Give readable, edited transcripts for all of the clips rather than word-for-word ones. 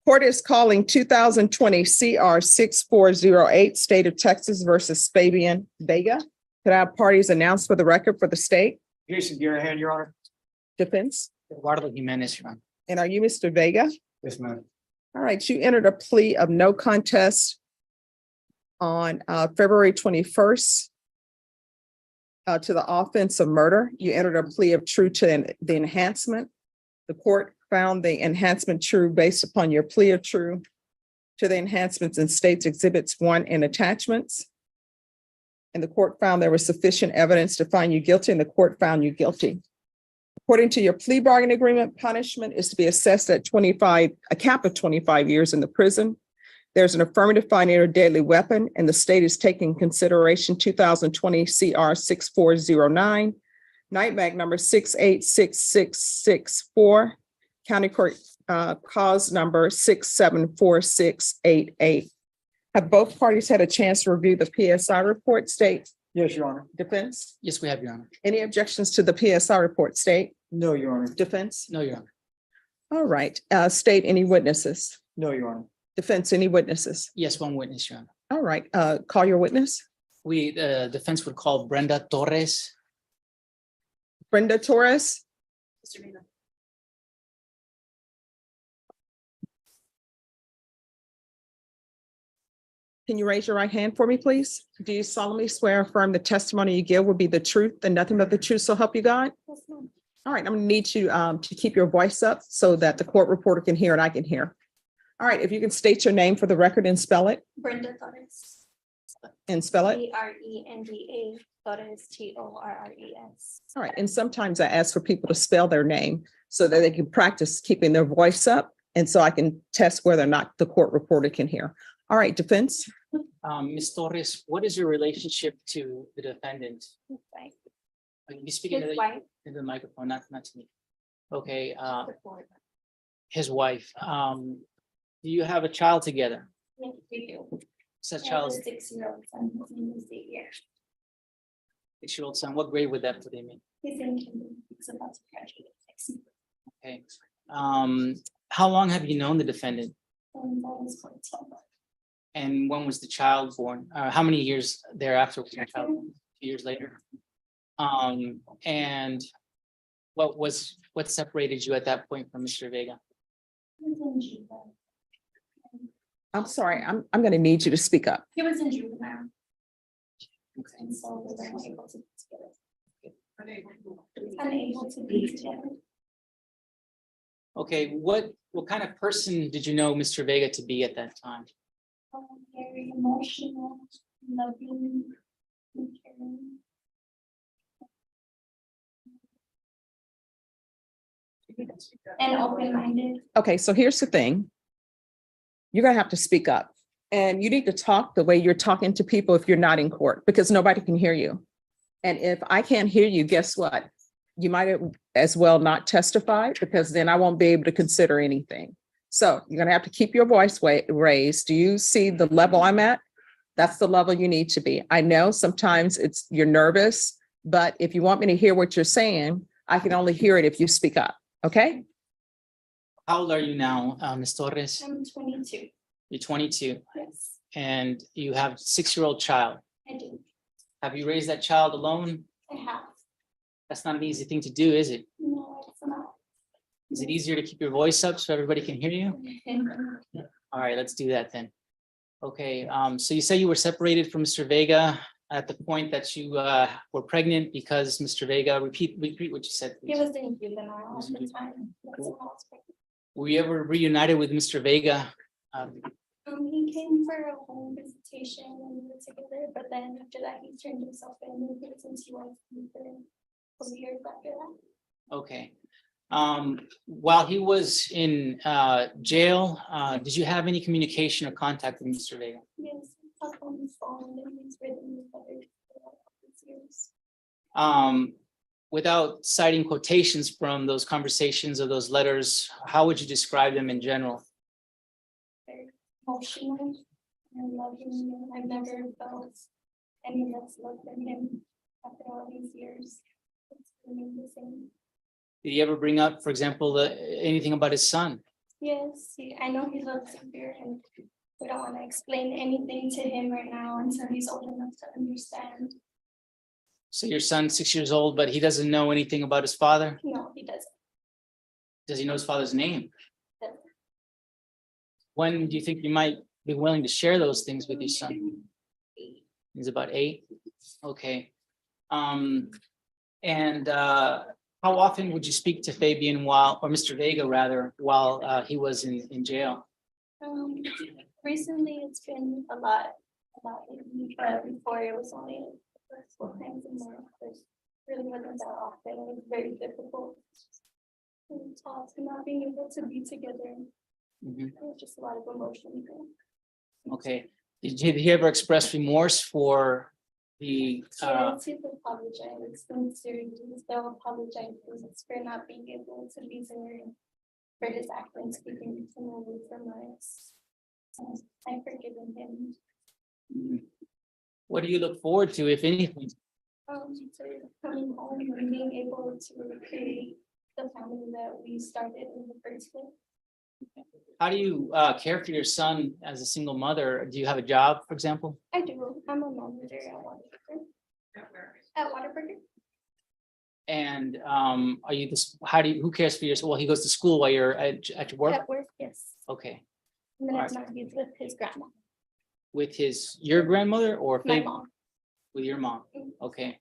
Court is calling 2020 CR 6408, State of Texas versus Fabian Vega. Could I have parties announced for the record for the state? Jason Garahan, Your Honor. Defense. Eduardo Jimenez, Your Honor. And are you Mr. Vega? Yes, ma'am. All right, you entered a plea of no contest on February 21st to the offense of murder. You entered a plea of true to the enhancement. The court found the enhancement true based upon your plea of true to the enhancements in States Exhibits 1 and attachments. And the court found there was sufficient evidence to find you guilty, and the court found you guilty. According to your plea bargain agreement, punishment is to be assessed at a cap of 25 years in the prison. There's an affirmative finding of a deadly weapon, and the state is taking consideration 2020 CR 6409, night mag number 686664, county court cause number 674688. Have both parties had a chance to review the PSI report, state? Yes, Your Honor. Defense? Yes, we have, Your Honor. Any objections to the PSI report, state? No, Your Honor. Defense? No, Your Honor. All right, state, any witnesses? No, Your Honor. Defense, any witnesses? Yes, one witness, Your Honor. All right, call your witness. The defense would call Brenda Torres. Brenda Torres. Can you raise your right hand for me, please? Do you solemnly swear or affirm the testimony you give will be the truth and nothing but the truth, so help you God? Yes, ma'am. All right, I'm gonna need you to keep your voice up so that the court reporter can hear and I can hear. All right, if you can state your name for the record and spell it. Brenda Torres. And spell it. Brenda Torres, Torres. All right, and sometimes I ask for people to spell their name so that they can practice keeping their voice up, and so I can test whether or not the court reporter can hear. All right, defense. Ms. Torres, what is your relationship to the defendant? His wife. Be speaking His to wife. the microphone, not to me. Okay, Before. his wife. Do you have a child together? Yes, we do. What's that I have a child's 6-year-old son. His name is Xavier. 6-year-old son? What grade would that put him in? He's in kindergarten. He's about to graduate next year. Okay. How long have you known the defendant? And that is 14. And when was the child born? How many years thereafter was the child born? 2 years later? And what separated you at that point from Mr. Vega? He was in juvenile. I'm sorry, I'm gonna need you to speak up. He was in juvenile. Okay. And so we were unable to be together. Unable to be together. Okay, what kind of person did you know Mr. Vega to be at that time? Very emotional, loving, and caring. And open-minded. Okay, so here's the thing. You're gonna have to speak up, and you need to talk the way you're talking to people if you're not in court, because nobody can hear you. And if I can't hear you, guess what? You might as well not testify, because then I won't be able to consider anything. So you're gonna have to keep your voice raised. Do you see the level I'm at? That's the level you need to be. I know sometimes you're nervous, but if you want me to hear what you're saying, I can only hear it if you speak up, okay? How old are you now, Ms. Torres? I'm 22. You're 22, Yes, and you have a 6-year-old child. I do. Have you raised that child alone? I have. That's not an easy thing to do, is it? No, it's not. Is it easier to keep your voice up so everybody can hear you? All right, let's do that then. Okay, so you say you were separated from Mr. Vega at the point that you were pregnant because Mr. Vega, repeat what you said, He please. was in juvenile at the time. That's when I was pregnant. Were you ever reunited with Mr. Vega? He came for a home visitation and we were together, but then after that, he turned himself in since he was for years after that. Okay. While he was in jail, did you have any communication or contact with Mr. Vega? Yes, he talked on his phone and he's written me letters for all these years. Without citing quotations from those conversations or those letters, how would you describe them in general? Very emotional and loving, and I've never felt any less love than him after all these years. It's remained the same. Did he ever bring up, for example, anything about his son? Yes, I know he loves Xavier and we don't want to explain anything to him right now until he's old enough to understand. So your son's 6 years old, but he doesn't know anything about his father? No, he doesn't. Does he know his father's name? Doesn't. When do you think you might be willing to share those things with your son? He's about 8. Okay. And how often would you speak to Fabian or Mr. Vega rather, while he was in jail? Recently it's been a lot, but before it was only the first 4 times a month. It really wasn't that often. It was very difficult. And to not being able to be together. Mhm. It was just a lot of emotion. Okay. Did he ever express remorse for the Yes, he's apologized sincerely. They'll apologize for not being able to be there, for his actions keeping him away from us. I've forgiven him. what do you look forward to, if anything? To coming home and being able to create the family that we started in the first place. How do you care for your son as a single mother? Do you have a job, for example? I do. I'm a manager at Whataburger. At Whataburger. And are you this? Who cares for your? Well, he goes to school while you're at your work. At work, yes. Okay, And then it's not, he's with his grandma, with your grandmother or my Faith? mom. With your mom. Mhm. Okay.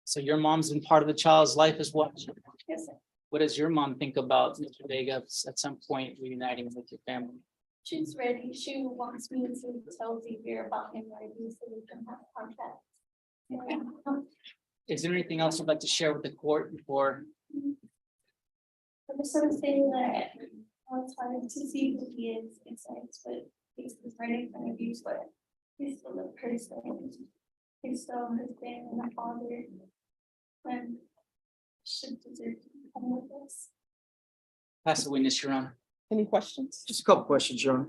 So your mom's been part of the child's life as well. Yes, sir. What does your mom think about Mr. Vega at some point reuniting with your family? She's ready. She wants me to tell Xavier about him already so we can have contact. Is there anything else you'd like to share with the court before? I'm just sort of saying that it's hard to see who he is inside, but he's right in front of you, but he's still a person. He's still his dad and a father. And should deserve to come with us. Pass the witness, Your Honor. Any questions? Just a couple questions, Your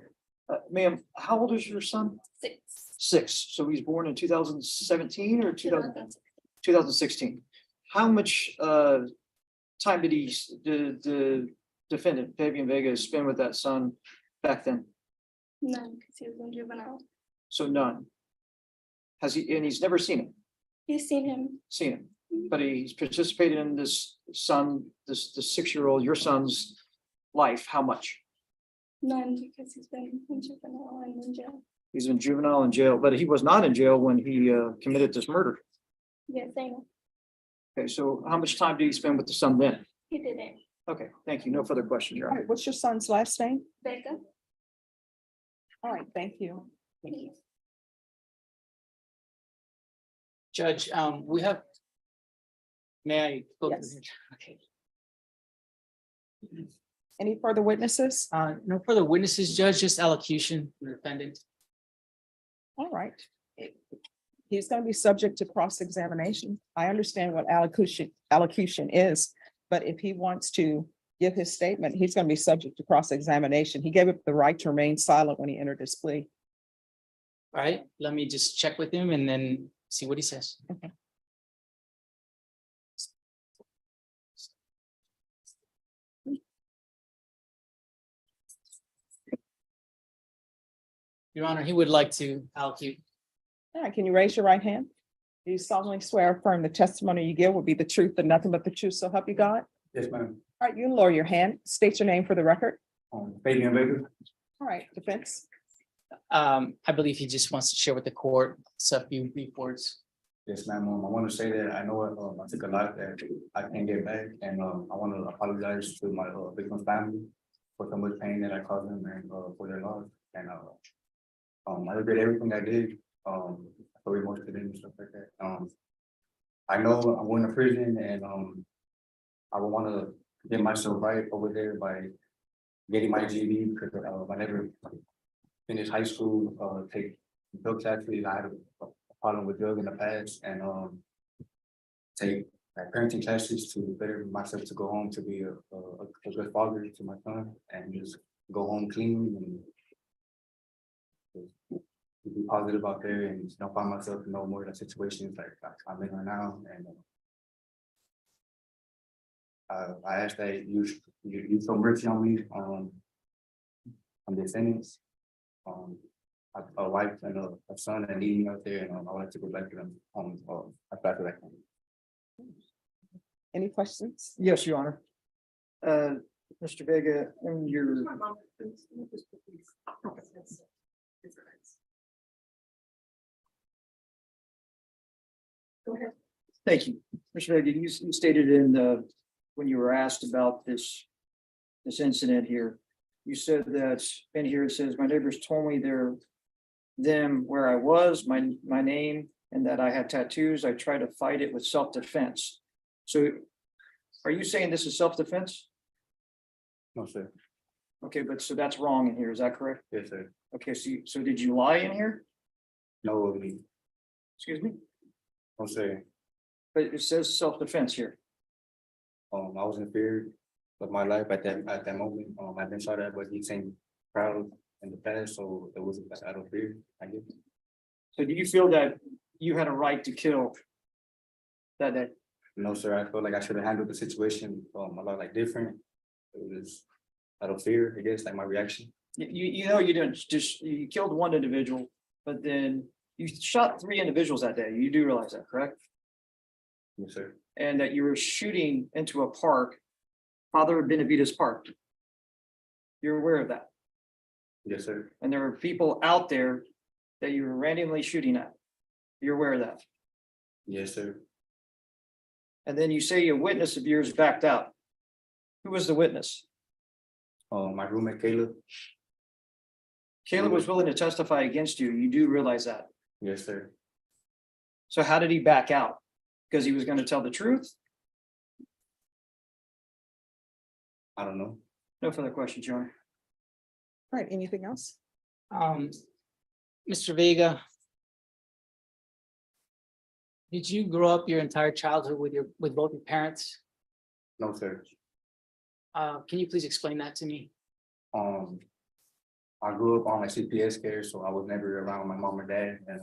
Honor. Ma'am, how old is your son? 6. 6. So he's born in 2017 or 2006. 2016. How much time did the defendant, Fabian Vega, spend with that son back then? None, because he was in juvenile. So none. He's never seen him, He's seen him. but he's participated in this son, the 6-year-old, your son's life. How much? None, because he's been in juvenile and in jail. He's in juvenile in jail, but he was not in jail when he committed this murder. Yes, I know. Okay, so how much time did he spend with the son then? He didn't. Okay, thank you. No further questions, Your All Honor. right, what's your son's last name? Becca. All right, thank you. Judge, we have. May I go? Yes. Okay. Any further witnesses? No further witnesses, Judge, just allocution from the defendant. All right. He's going to be subject to cross-examination. I understand what allocution is, but if he wants to give his statement, he's going to be subject to cross-examination. He gave up the right to remain silent when he entered his plea. All right, let me just check with him and then see what he says. Okay. Your Honor, he would like to allocute. All right, can you raise your right hand? Do you solemnly swear or affirm the testimony you give will be the truth and nothing but the truth, so help you God? Yes, ma'am. All right, you can lower your hand. State your name for the record. Fabian Vega. All right, defense. I believe he just wants to share with the court a few brief words. Yes, ma'am. I want to say that I know I took a lot that I can't get back, and I want to apologize to my victim's family for so much pain that I caused them and for their loss. And I regret everything I did. So much to them and stuff like that. I know I'm going to prison, and I would want to get myself right over there by getting my GED because I never finished high school. Take drug classes. I had a problem with drugs in the past, and take parenting classes to better myself to go home to be a good father to my son and just go home clean and just be positive out there and not find myself in no more of the situations like I'm in right now. And I asked that you show mercy on me, on the sentence. A wife and a son that need me out there, and I want to go back to them, after that. Any questions? Yes, Your Honor. Mr. Vega, in your. Go ahead. Thank you. Mr. Vega, you stated in the, when you were asked about this incident here, you said that, in here it says, my neighbors told me them where I was, my name, and that I had tattoos. I tried to fight it with self-defense. So are you saying this is self-defense? No, sir. Okay, but so that's wrong in here, is that correct? Yes, sir. Okay, so did you lie in here? No, Excuse me? no, sir. But it says self-defense here. I was in fear of my life at that moment. I've been shot at, but he seemed proud in the past, so it wasn't out of fear, I guess. So do you feel that you had a right to kill that day? No, sir, I felt like I should have handled the situation a lot like different. It was out of fear, I guess, like my reaction. You know, you didn't just, you killed one individual, but then you shot 3 individuals that day. You do realize that, correct? Yes, sir. And that you were shooting into a park, Father Benavides Park. You're aware of that? Yes, sir. And there were people out there that you were randomly shooting at. You're aware of that? Yes, sir. And then you say a witness of yours backed out. Who was the witness? My roommate Caleb. Caleb was willing to testify against you. You do realize that. Yes, sir. So how did he back out? Because he was going to tell the truth? I don't know. No further questions, Your Honor. All right, anything else? Mr. Vega. Did you grow up your entire childhood with both your parents? No, sir. Can you please explain that to me? I grew up on like CPS care, so I was never around my mom or dad, and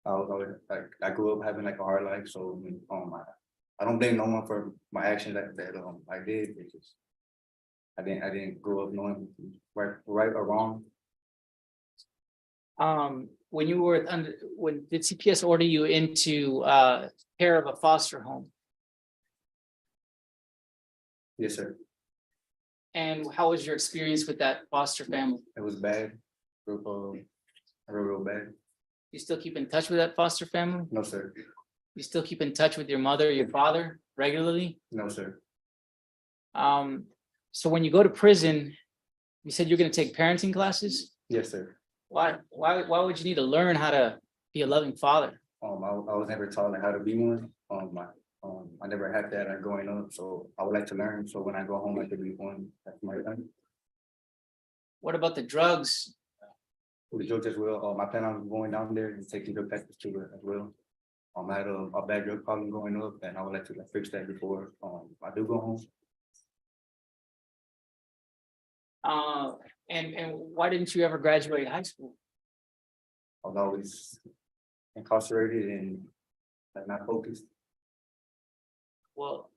I was always like, I grew up having like a hard life, so I don't blame no one for my actions that I did. It's just, I didn't grow up knowing right or wrong. When you were when did CPS order you into care of a foster home? Yes, sir. And how was your experience with that foster family? It was bad, real bad. You still keep in touch with that foster family? No, sir. You still keep in touch with your mother, your father regularly? No, sir. So when you go to prison, you said you're going to take parenting classes? Yes, sir. Why would you need to learn how to be a loving father? I was never taught like how to be one. I never had that growing up, so I would like to learn. So when I go home, I could be one. That's my thing. What about the drugs? With the drugs as well. I plan on going down there and taking drug tests too as well. I had a bad drug problem growing up, and I would like to fix that before I do go home. And why didn't you ever graduate high school? I was always incarcerated and not focused. Well,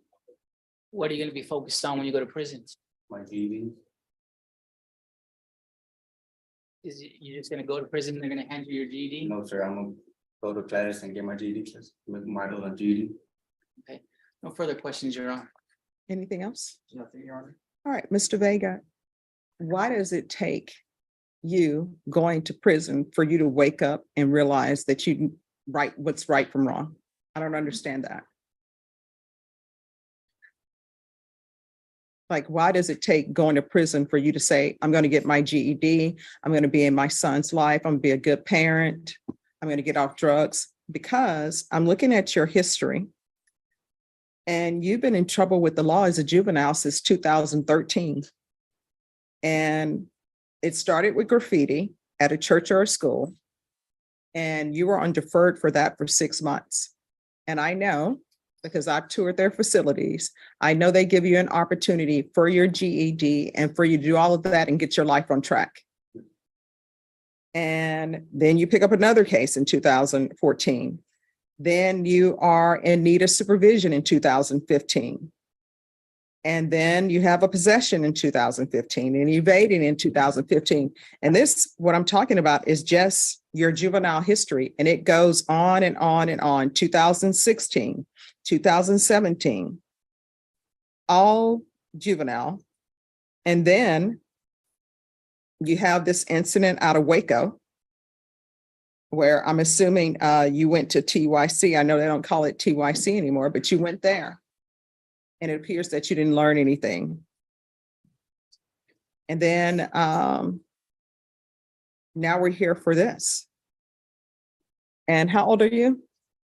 what are you going to be focused on when you go to prison? My GED. You're just going to go to prison and they're going to hand you your GED? No, sir. I'm gonna go to class and get my GED. My GED. No further questions, Your Honor. Anything else? Nothing, Your Honor. All right, Mr. Vega, why does it take you going to prison for you to wake up and realize that you what's right from wrong? I don't understand that. Like, why does it take going to prison for you to say, I'm going to get my GED, I'm going to be in my son's life, I'm going to be a good parent, I'm going to get off drugs? Because I'm looking at your history and you've been in trouble with the law as a juvenile since 2013. And it started with graffiti at a church or a school. And you were on deferred for that for 6 months. And I know, because I've toured their facilities, I know they give you an opportunity for your GED and for you to do all of that and get your life on track. And then you pick up another case in 2014. Then you are in need of supervision in 2015. And then you have a possession in 2015 and evading in 2015. And this, what I'm talking about is just your juvenile history. And it goes on and on and on. 2016, 2017, all juvenile. And then you have this incident out of Waco, where I'm assuming you went to TYC. I know they don't call it TYC anymore, but you went there. And it appears that you didn't learn anything. And then now we're here for this. And how old are you?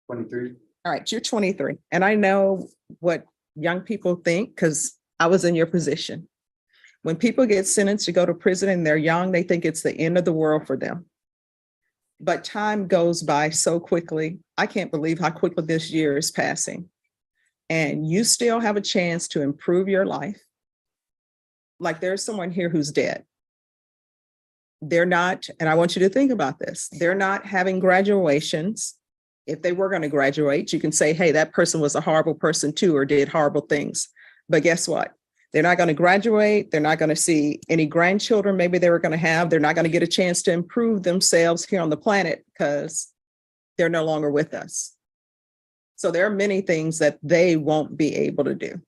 23. All right, you're 23. And I know what young people think because I was in your position. When people get sentenced to go to prison and they're young, they think it's the end of the world for them. But time goes by so quickly. I can't believe how quickly this year is passing. And you still have a chance to improve your life. Like there's someone here who's dead. They're not, and I want you to think about this, they're not having graduations. If they were going to graduate, you can say, hey, that person was a horrible person too, or did horrible things. But guess what? They're not going to graduate. They're not going to see any grandchildren maybe they were going to have. They're not going to get a chance to improve themselves here on the planet because they're no longer with us. So there are many things that they won't be able to do.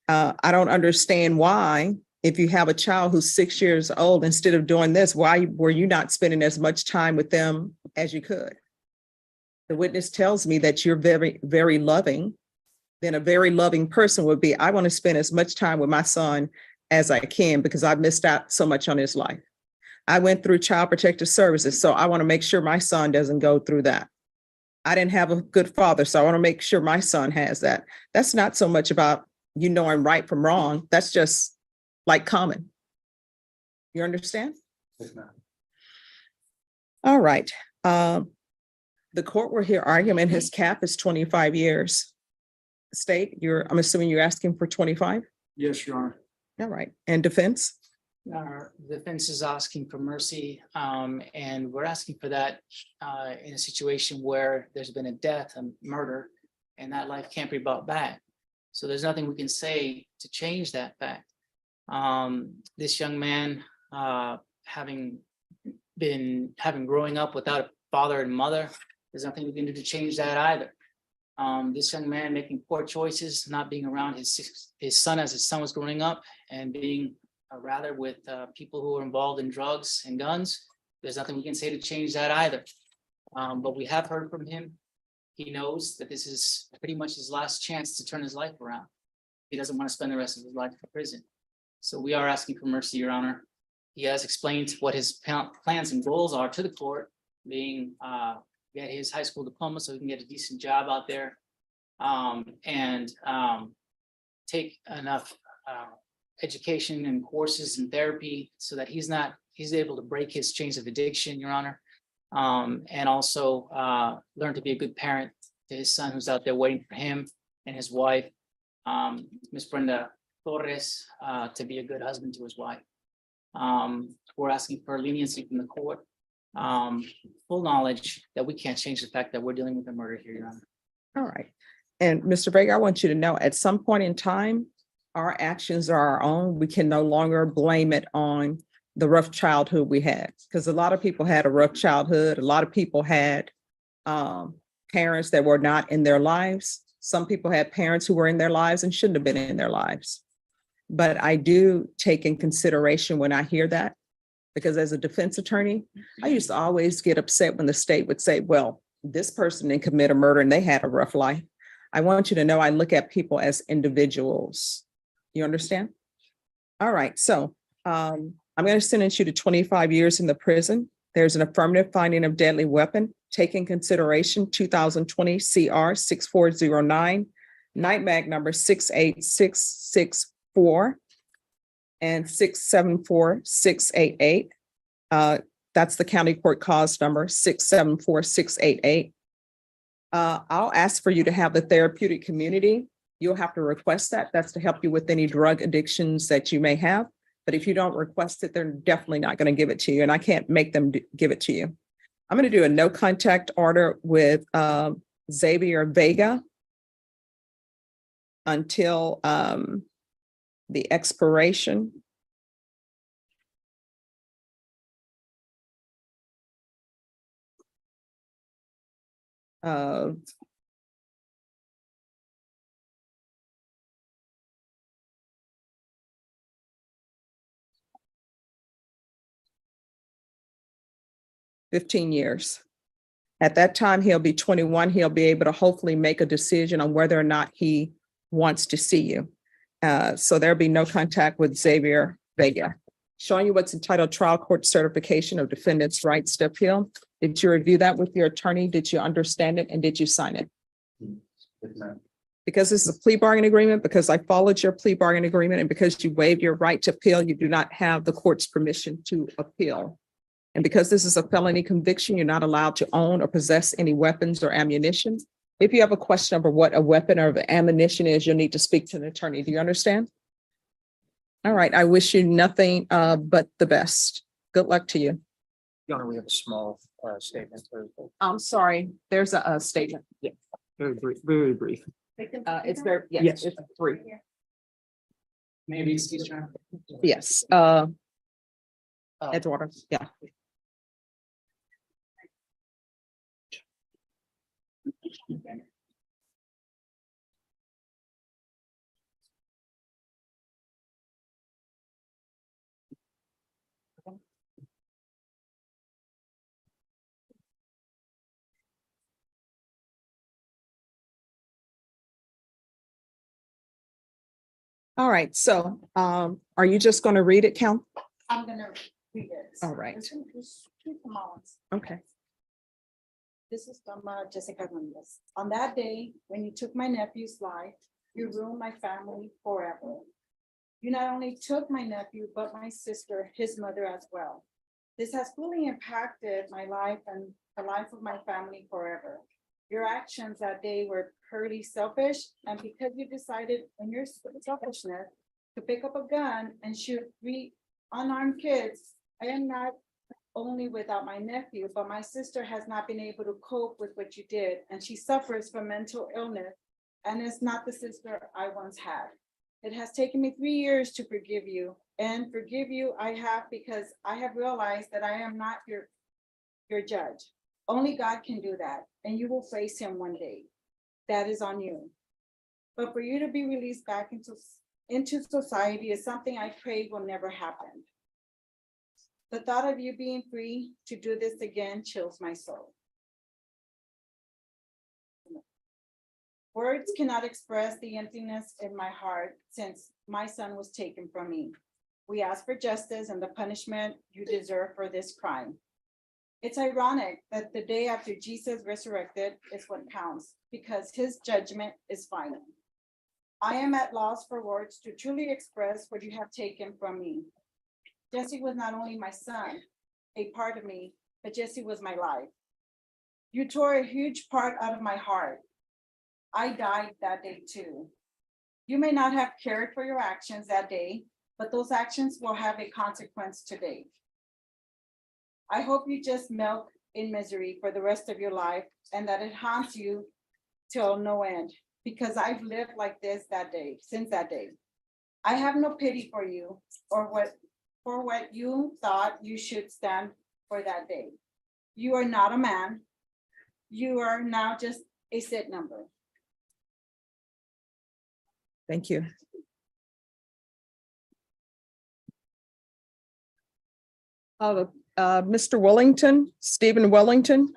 I don't understand why, if you have a child who's 6 years old, instead of doing this, why were you not spending as much time with them as you could? The witness tells me that you're very, very loving. Then a very loving person would be, I want to spend as much time with my son as I can because I've missed out so much on his life. I went through Child Protective Services, so I want to make sure my son doesn't go through that. I didn't have a good father, so I want to make sure my son has that. That's not so much about you knowing right from wrong. That's just like common. You understand? Yes, ma'am. All right. The court will hear argument. His cap is 25 years. State, I'm assuming you're asking for 25? Yes, Your Honor. All right. And defense? Our defense is asking for mercy, and we're asking for that in a situation where there's been a death, a murder, and that life can't be brought back. So there's nothing we can say to change that fact. This young man, having growing up without a father and mother, there's nothing we can do to change that either. This young man making poor choices, not being around his son as his son was growing up, and being rather with people who are involved in drugs and guns. There's nothing we can say to change that either. But we have heard from him. He knows that this is pretty much his last chance to turn his life around. He doesn't want to spend the rest of his life in prison. So we are asking for mercy, Your Honor. He has explained what his plans and goals are to the court, being get his high school diploma so he can get a decent job out there, and take enough education and courses and therapy so that he's able to break his chains of addiction, Your Honor, and also learn to be a good parent to his son who's out there waiting for him, and his wife, Miss Brenda Torres, to be a good husband to his wife. We're asking for leniency from the court, full knowledge that we can't change the fact that we're dealing with a murder here, Your Honor. All right. And Mr. Vega, I want you to know at some point in time, our actions are our own. We can no longer blame it on the rough childhood we had, because a lot of people had a rough childhood. A lot of people had parents that were not in their lives. Some people had parents who were in their lives and shouldn't have been in their lives. But I do take in consideration when I hear that, because as a defense attorney, I used to always get upset when the state would say, well, this person didn't commit a murder and they had a rough life. I want you to know I look at people as individuals. You understand? All right. So I'm going to sentence you to 25 years in the prison. There's an affirmative finding of deadly weapon. Take in consideration 2020 CR 6409, night mag number 68664 and 674688. That's the county court cause number 674688. I'll ask for you to have the therapeutic community. You'll have to request that. That's to help you with any drug addictions that you may have. But if you don't request it, they're definitely not going to give it to you. And I can't make them give it to you. I'm going to do a no contact order with Xavier Vega until the expiration of $15 years. At that time, he'll be 21. He'll be able to hopefully make a decision on whether or not he wants to see you. So there'll be no contact with Xavier Vega. Showing you what's entitled Trial Court Certification of Defendant's Rights to Appeal. Did you review that with your attorney? Did you understand it? And did you sign it? Yes, ma'am. Because this is a plea bargain agreement, because I followed your plea bargain agreement, and because you waived your right to appeal, you do not have the court's permission to appeal. And because this is a felony conviction, you're not allowed to own or possess any weapons or ammunition. If you have a question over what a weapon or ammunition is, you'll need to speak to an attorney. Do you understand? All right. I wish you nothing but the best. Good luck to you. Your Honor, we have a small statement. I'm sorry. There's a statement. Very brief, very brief. It's very, yes, Yes. it's brief. Maybe excuse me. Yes, Edgewater, yeah. All right, so are you just going to read it, Count? I'm gonna read it. All right. Okay. This is from Jessica Hernandez. On that day, when you took my nephew's life, you ruined my family forever. You not only took my nephew, but my sister, his mother as well. This has fully impacted my life and the life of my family forever. Your actions that day were purely selfish, and because you decided in your selfishness to pick up a gun and shoot 3 unarmed kids, I am not only without my nephew, but my sister has not been able to cope with what you did, and she suffers from mental illness and is not the sister I once had. It has taken me 3 years to forgive you, and forgive you I have because I have realized that I am not your judge. Only God can do that, and you will face him one day. That is on you. But for you to be released back into society is something I pray will never happen. The thought of you being free to do this again chills my soul. Words cannot express the emptiness in my heart since my son was taken from me. We ask for justice and the punishment you deserve for this crime. It's ironic that the day after Jesus resurrected is what counts, because his judgment is final. I am at loss for words to truly express what you have taken from me. Jesse was not only my son, a part of me, but Jesse was my life. You tore a huge part out of my heart. I died that day too. You may not have cared for your actions that day, but those actions will have a consequence today. I hope you just melt in misery for the rest of your life and that it haunts you till no end, because I've lived like this since that day. I have no pity for you or what you thought you should stand for that day. You are not a man. You are now just a sit number. Thank you. Mr. Wellington, Stephen Wellington.